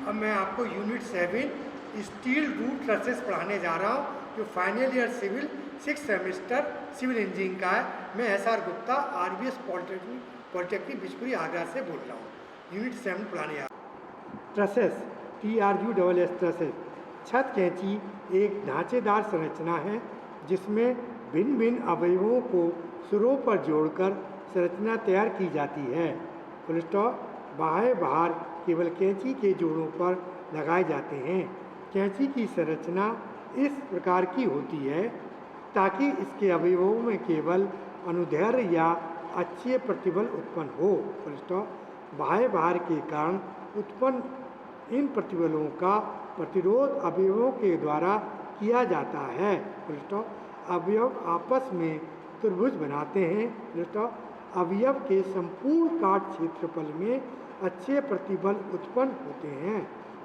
अब मैं आपको यूनिट 7 स्टील रूट ट्रसेस पढ़ाने जा रहा हूँ जो final year civil 6 semester civil engineering का है। मैं SR Gupta RBS polytechnic Bichpuri Agra से बोल रहा हूँ। यूनिट 7 पढ़ाने जा रहा हूँ। ट्रसेस TRUSS ट्रसेस छत कैंची एक ढांचेदार संरचना है जिसमें भिन्न भिन्न अवयवों को सिरों पर जोड़कर संरचना तैयार की जाती है। Full stop. बाह्य भार केवल कैंची के जोड़ों पर लगाए जाते हैं। कैंची की संरचना इस प्रकार की होती है ताकि इसके अवयवों में केवल अनुदैर्ध्य या अक्षीय प्रतिबल उत्पन्न हो। Full stop. बाह्य भार के कारण उत्पन्न इन प्रतिबलों का प्रतिरोध अवयवों के द्वारा किया जाता है। Full stop. अवयव आपस में त्रिभुज बनाते हैं। Full stop. अवयव के संपूर्ण काट क्षेत्रफल में अक्षीय प्रतिबल उत्पन्न होते हैं।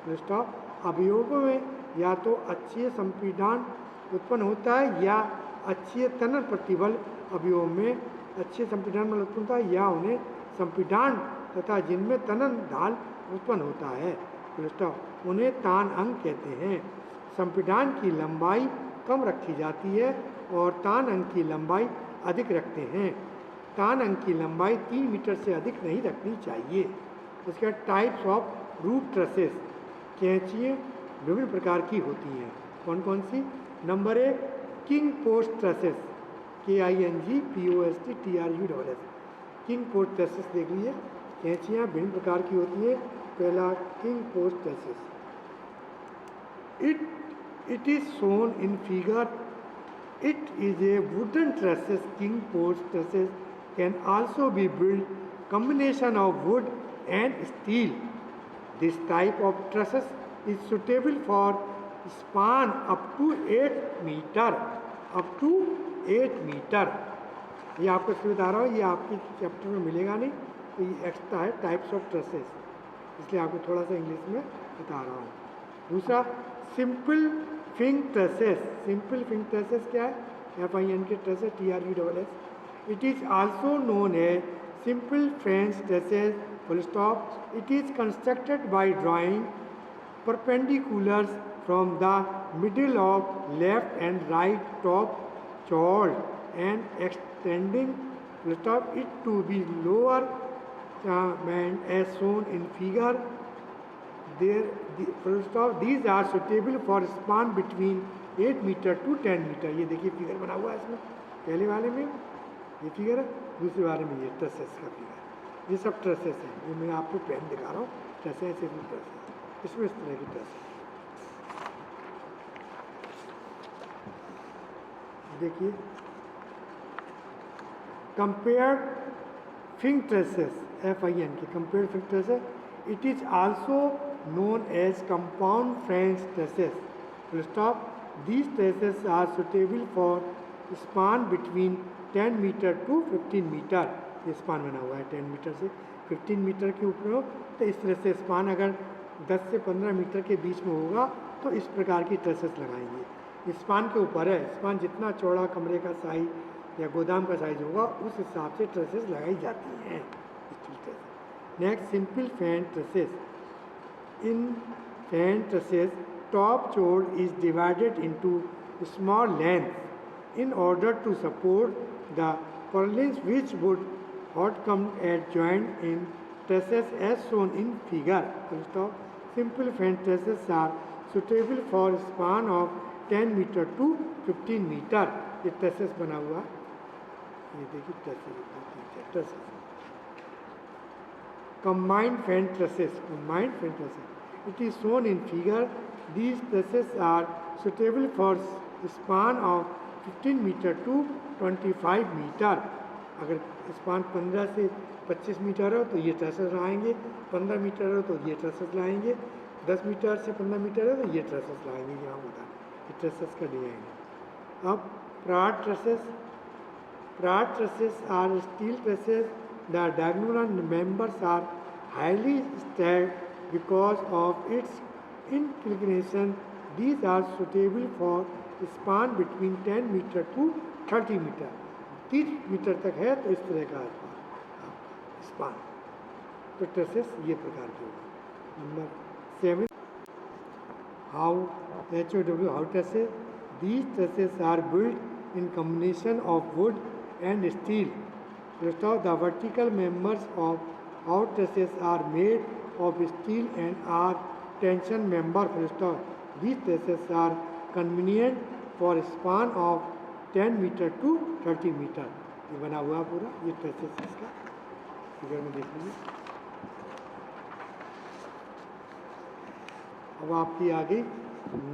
Full stop. अवयवों में या तो अक्षीय संपीड़न उत्पन्न होता है या अक्षीय तनन प्रतिबल अवयवों में अक्षीय संपीड़न उत्पन्न होता है या उन्हें संपीड़न तथा जिनमें तनन ढाल उत्पन्न होता है। Full stop. उन्हें तान अंग कहते हैं। संपीड़न की लंबाई कम रखी जाती है और तान अंग की लंबाई अधिक रखते हैं। तान अंग की लंबाई 3 मीटर से अधिक नहीं रखनी चाहिए। उसके बाद टाइप्स ऑफ रूट ट्रसेस। कैंचियाँ विभिन्न प्रकार की होती हैं। कौन कौन सी? Number 1 king post trusses KINGPOST king post trusses देख लीजिए। कैंचियाँ भिन्न प्रकार की होती हैं। पहला king post trusses. It is shown in figure. It is a wooden trusses. King post trusses can also be built combination of wood and steel. This type of trusses is suitable for span up to 8 meter. Up to 8 meter. ये आपको इसलिए बता रहा हूँ, ये आपके chapter में मिलेगा नहीं, तो ये एक्स्ट्रा है टाइप्स ऑफ ट्रसेस, इसलिए आपको थोड़ा सा इंग्लिश में बता रहा हूँ। दूसरा simple Fink trusses. Simple Fink trusses क्या है? FIN के trusses TRUSS। It is also known as simple French trusses. Full stop. It is constructed by drawing perpendiculars from the middle of left and right top chord and extending full stop it to be lower band as shown in figure. Full stop. These are suitable for span between 8 meter to 10 meter. ये देखिए figure बना हुआ है इसमें, पहले वाले में ये फिगर है, दूसरे वाले में ये ट्रसेस का फिगर। ये सब ट्रसेस हैं, ये मैं आपको पेन दिखा रहा हूँ। ट्रसेस ट्रसेस इसमें इस तरह की ट्रसेस देखिए। कंपेयर्ड फिंग ट्रसेस FIN की compared Phing trusses. It is also known as compound French trusses. Full stop. These trusses are suitable for span between 10 meter to 15 meter. ये स्पान बना हुआ है 10 मीटर से 15 मीटर के ऊपर हो, तो इस तरह से स्पान अगर 10 से 15 मीटर के बीच में होगा तो इस प्रकार की ट्रसेस लगाएंगे। स्पान के ऊपर है, स्पान जितना चौड़ा कमरे का साइज या गोदाम का साइज होगा उस हिसाब से ट्रसेस लगाई जाती हैं। Next simple fan trusses. In fan trusses, top chord is divided into small lengths in order to support the purlins which would outcome at joint in trusses as shown in figure. Full stop. Simple fan trusses are suitable for span of 10 meter to 15 meter. ये trusses बना हुआ, ये देखिए trusses। Combined fan trusses. Combined fan trusses. It is shown in figure. These trusses are suitable for span of 15 meter to 25 meter. अगर span 15 से 25 metre हो तो ये ट्रसेस लाएंगे, 15 मीटर हो तो ये ट्रसेस लाएंगे, 10 मीटर से 15 मीटर हो तो ये ट्रसेस लाएंगे। यहाँ होता है ये ट्रसेस का डिजाइन है। अब Pratt trusses. Pratt trusses are steel trusses. The diagonal members are highly stacked because of its inclination. These are suitable for span between 10 meter to 30 meter. 30 metre तक है तो इस तरह का स्पान। तो ट्रसेस ये प्रकार के होंगे। Number 7 how HOW, how trusses. These trusses are built in combination of wood and steel. First of the vertical members of out trusses are made of steel and are tension member. First of these trusses are convenient for a span of 10 metre to 30 metre. ये बना हुआ पूरा, ये traces इसका figure में देख लीजिए. अब आपकी आ गई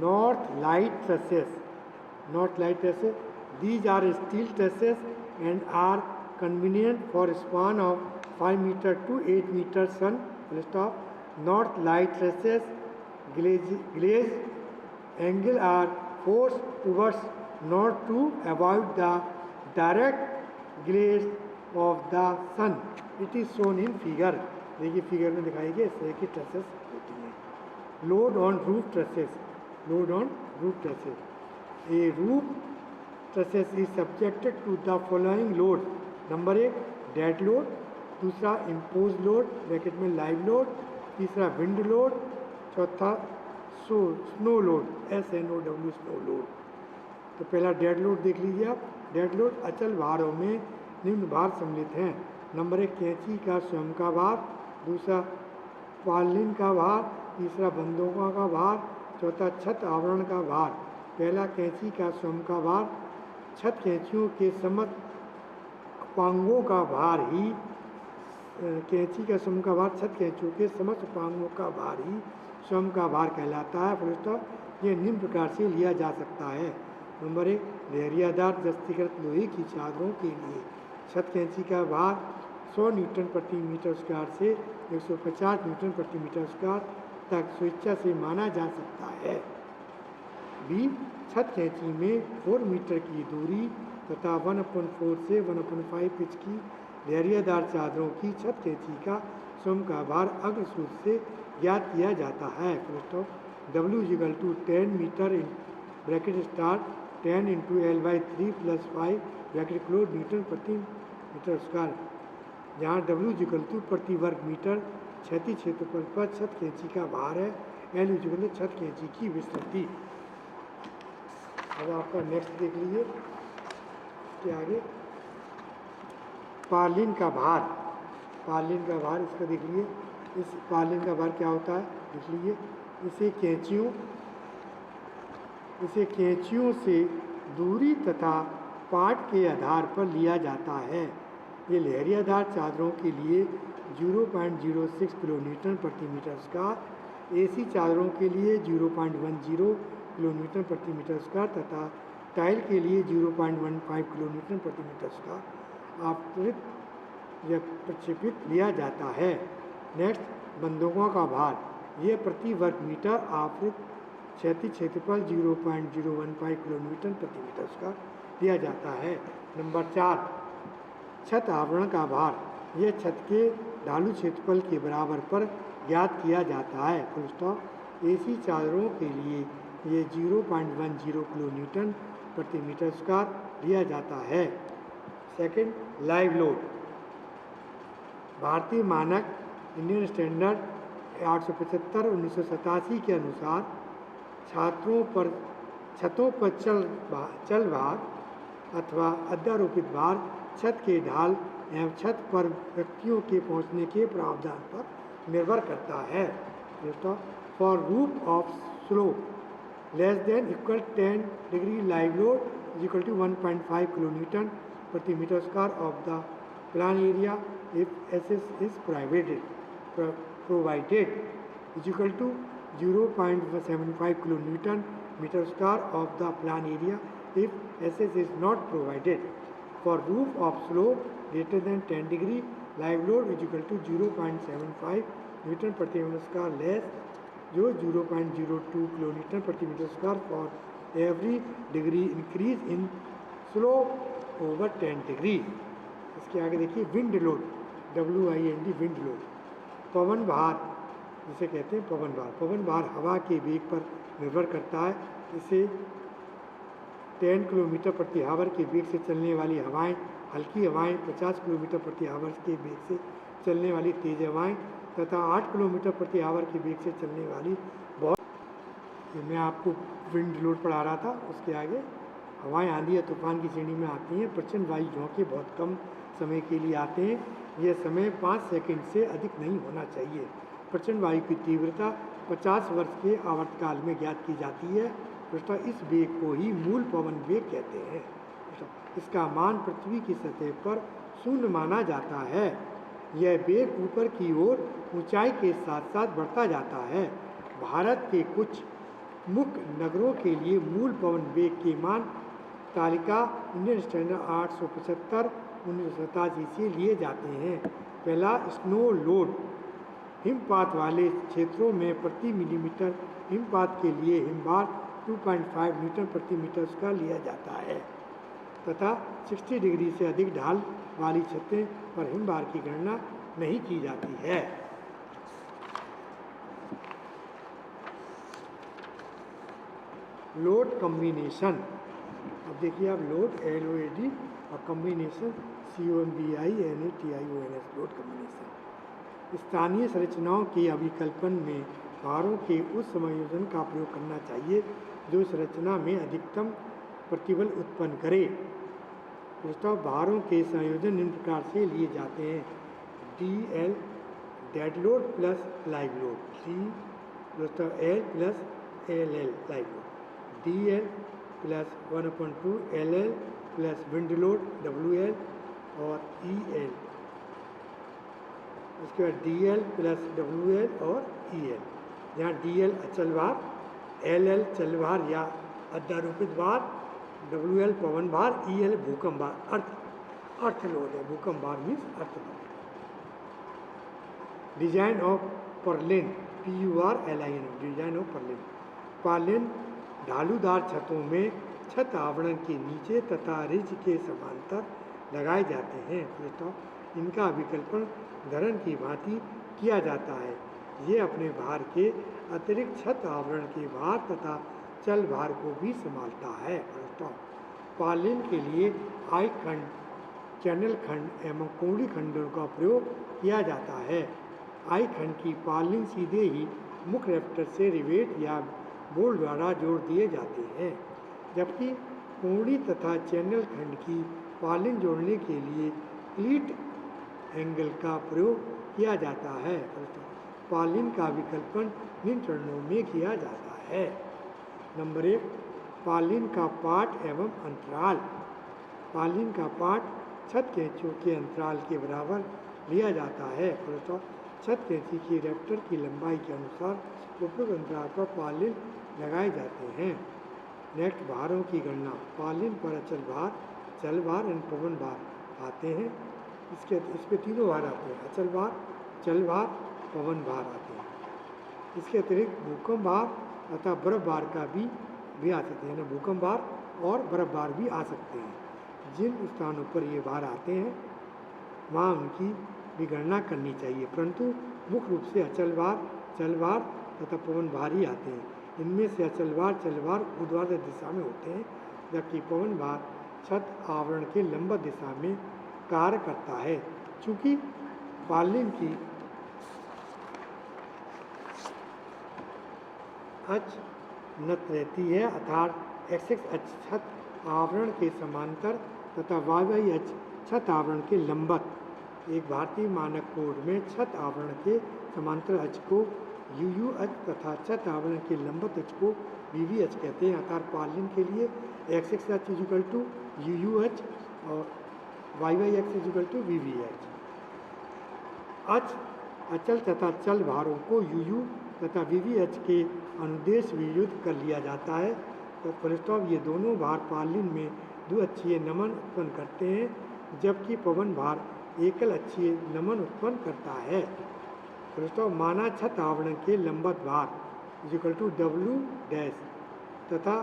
north light trusses. North light trusses, these are steel trusses and are convenient for span of 5 meter to 8 meter sun. Stop. North light trusses glaze angle are forced towards north to avoid the direct glaze of the sun. It is shown in figure. देखिए figure में दिखाई गई इस तरह की trusses होती हैं. Load on roof trusses. Load on roof trusses. A roof trusses is subjected to the following load. Number 1 dead load, दूसरा इम्पोज लोड ब्रैकेट में लाइव लोड, तीसरा विंड लोड, चौथा snow load SNOW snow load. तो पहला dead load देख लीजिए आप. Dead load अचल भारों में निम्न भार सम्मिलित हैं. नंबर 1 कैंची का स्वयं का भार, दूसरा पालिन का भार, तीसरा बंदूकों का भार, चौथा छत आवरण का भार. पहला कैंची का स्वयं का भार. छत कैंचियों के समस्त उपांगों का भार ही कैंची का स्वयं का भार, छत कैंचियों के समस्त उपांगों का भार ही स्वयं का भार कहलाता है. फुलस्टॉप. ये निम्न प्रकार से लिया जा सकता है. नंबर 1 लहरियादार दस्तीकृत लोहे की चादरों के लिए छत कैंची का भार 100 न्यूटन प्रति मीटर स्क्वायर से 150 न्यूटन प्रति मीटर स्क्वायर तक स्वेच्छा से माना जा सकता है. बी छत कैंची में 4 मीटर की दूरी तथा 1/4 से 1/5 पिच की लहरियादार चादरों की छत कैंची का स्वयं का भार अग्र सूत्र से ज्ञात किया जाता है. W = 10 metre bracket start 10 × L/3 + 5 bracket close newton प्रति मीटर स्क्वायर. जहाँ W = प्रति वर्ग मीटर क्षैतिज क्षेत्रफल पर छत कैंची का भार है. L = छत कैंची की विस्तृति. अब आपका नेक्स्ट देख लीजिए के आगे पालिन का भार. पालिन का भार इसका देख लीजिए. इस पालिन का भार क्या होता है देख लीजिए. इसे कैंचियों से दूरी तथा पाट के आधार पर लिया जाता है. ये लहरियादार चादरों के लिए 0.06 किलोन्यूटन प्रति मीटर स्क्वायर, AC चादरों के लिए 0.10 किलोन्यूटन प्रति मीटर स्क्वायर तथा टाइल के लिए 0.15 किलोन्यूटन प्रति मीटर स्क्वायर आपतित या प्रक्षेपित लिया जाता है. नेक्स्ट बंदूकों का भार. यह प्रति वर्ग मीटर आवृत क्षैतिज क्षेत्रफल 0.015 किलोन्यूटन प्रति मीटर स्क्वायर लिया जाता है. नंबर 4 छत आवरण का भार. यह छत के ढालू क्षेत्रफल के बराबर पर ज्ञात किया जाता है. Full stop. AC चादरों के लिए ये 0.10 किलोन्यूटन प्रति मीटर स्क्वायर लिया जाता है. Second live load. भारतीय मानक इंडियन स्टैंडर्ड 875/1987 के अनुसार छतों पर चल भार अथवा अध्यारोपित भार छत के ढाल एवं छत पर व्यक्तियों के पहुंचने के प्रावधान पर निर्भर करता है. For roof of slope less than equal 10 degree live load is equal to 1.5 kilonewton प्रति metre square of the plan area if SS is provided is equal to 0.75 kilonewton meter square of the plan area if SS is not provided. For roof of slope greater than 10 degree live load is equal to 0.75 newton प्रति metre square less जो 0.02 kilometre प्रति metre square for every degree increase in slope over 10 degree. इसके आगे देखिए wind load. WIND wind load. पवन भार जिसे कहते हैं पवन भार. पवन भार हवा के वेग पर निर्भर करता है. इसे 10 किलोमीटर प्रति आवर के वेग से चलने वाली हवाएं, हल्की हवाएं 50 किलोमीटर प्रति आवर के वेग से चलने वाली तेज हवाएं तथा 8 किलोमीटर प्रति आवर के वेग से चलने वाली बहुत ये मैं आपको विंड लोड पढ़ा रहा था, उसके आगे हवाएं आंधी या तूफान की श्रेणी में आती हैं। प्रचंड वायु झोंके बहुत कम समय के लिए आते हैं। यह समय 5 सेकंड से अधिक नहीं होना चाहिए। प्रचंड वायु की तीव्रता 50 वर्ष के आवर्तकाल में ज्ञात की जाती है। इस वेग को ही मूल पवन वेग कहते हैं। इसका मान पृथ्वी की सतह पर शून्य माना जाता है। यह वेग ऊपर की ओर ऊंचाई के साथ साथ बढ़ता जाता है। भारत के कुछ मुख्य नगरों के लिए मूल पवन वेग के मान तालिका इंडियन स्टैंडर्ड 875 1987 से लिए जाते हैं। पहला, स्नो लोड। हिमपात वाले क्षेत्रों में प्रति मिलीमीटर हिमपात के लिए हिमभार 2.5 न्यूटन प्रति मीटर स्क्वायर लिया जाता है तथा 60 डिग्री से अधिक ढाल वाली सतह पर हिमभार की गणना नहीं की जाती है। Load combination. अब देखिए आप लोड LOAD और कम्बिनेशन COMBINATIONS लोड कम्बिनेशन। स्थानीय संरचनाओं के अभिकल्पन में भारों के उस संयोजन का प्रयोग करना चाहिए जो संरचना में अधिकतम प्रतिबल उत्पन्न करे। भारों के संयोजन निम्न प्रकार से लिए जाते हैं। DL dead load plus live load, L plus LL live load, DL plus 1/2 LL plus wind load WL और EL। उसके बाद DL प्लस WL और EL। यहाँ DL अचल भार, LL चल भार या अध्यारोपित भार, WL पवन भार, EL भूकंप भार, अर्थ लोड है। भूकंप भार means earth load. Design of purlin, PURLIN, design of purlin. Purlin ढालूदार छतों में छत आवरण के नीचे तथा रिज के समांतर लगाए जाते हैं। इनका विकल्पन धरन की भांति किया जाता है। ये अपने भार के अतिरिक्त छत आवरण के भार तथा चल भार को भी संभालता है। पर्लिन के लिए आई खंड, चैनल खंड एवं कोणीय खंडों का प्रयोग किया जाता है। आई खंड की पर्लिन सीधे ही मुख्य रैप्टर से रिवेट या बोल्ट द्वारा जोड़ दिए जाते हैं, जबकि कोणीय तथा चैनल खंड की पर्लिन जोड़ने के लिए क्लीट एंगल का प्रयोग किया जाता है। पर्लिन का विकल्पन निम्न चरणों में किया जाता है। नंबर 1, पर्लिन का पाट एवं अंतराल। पर्लिन का पाट छत कैंचियों के अंतराल के बराबर लिया जाता है। छत कैंची की रैप्टर की लंबाई के अनुसार उपयुक्त अंतराल पर पर्लिन लगाए जाते हैं। नेक्स्ट, भारों की गणना। पर्लिन पर अचल भार, चल भार एवं पवन भार आते हैं। इस पे तीनों भार आते हैं, अचल भार, चल भार, पवन भार आते हैं। इसके अतिरिक्त भूकंप भार तथा बर्फ भार का भी आ सकते हैं। भूकंप भार और बर्फ भार भी आ सकते हैं। जिन स्थानों पर ये भार आते हैं वहाँ उनकी भी गणना करनी चाहिए, परंतु मुख्य रूप से अचल भार, चल भार तथा पवन भार ही आते हैं। इनमें से अचल भार, चल भार ऊर्ध्वाधर दिशा में होते हैं, जबकि पवन भार छत आवरण के लंबवत दिशा में कार्य करता है। चूँकि पर्लिन की अक्ष नत रहती है, अर्थात एक्स अक्ष छत आवरण के समांतर तथा वाई अक्ष छत आवरण के लंबवत। एक भारतीय मानक कोड में छत आवरण के समांतर अक्ष को UU अक्ष तथा छत आवरण के लंबवत अक्ष को VV अक्ष कहते हैं। अर्थात पर्लिन के लिए एक्स अक्ष इक्वल टू UU अक्ष और YY अक्ष इक्वल टू VV अक्ष। अक्ष अचल तथा चल भारों को UU तथा VV अक्ष के अनुदेश वियुक्त कर लिया जाता है। तो फुलस्टॉप ये दोनों भार पर्लिन में द्विअक्षीय नमन उत्पन्न करते हैं, जबकि पवन भार एकल अक्षीय नमन उत्पन्न करता है। फुलस्टॉप माना छत आवरण के लंबवत भार इक्वल टू W डैश तथा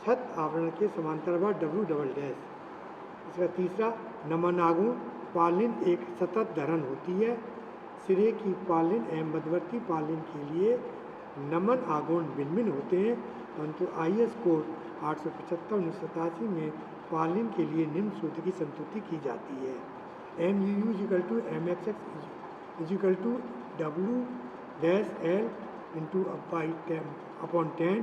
छत आवरण के समांतर भार W डबल डैश। इसका तीसरा, नमन आघूर्ण। पर्लिन एक सतत धरन होती है। सिरे की पर्लिन एवं मध्यवर्ती पर्लिन के लिए नमन आघूर्ण भिन्न भिन्न होते हैं, परंतु IS कोड 875 1987 में पर्लिन के लिए निम्न सूत्र की संतुष्टि की जाती है। MUU equal to MXX equal to W dash L into upon 10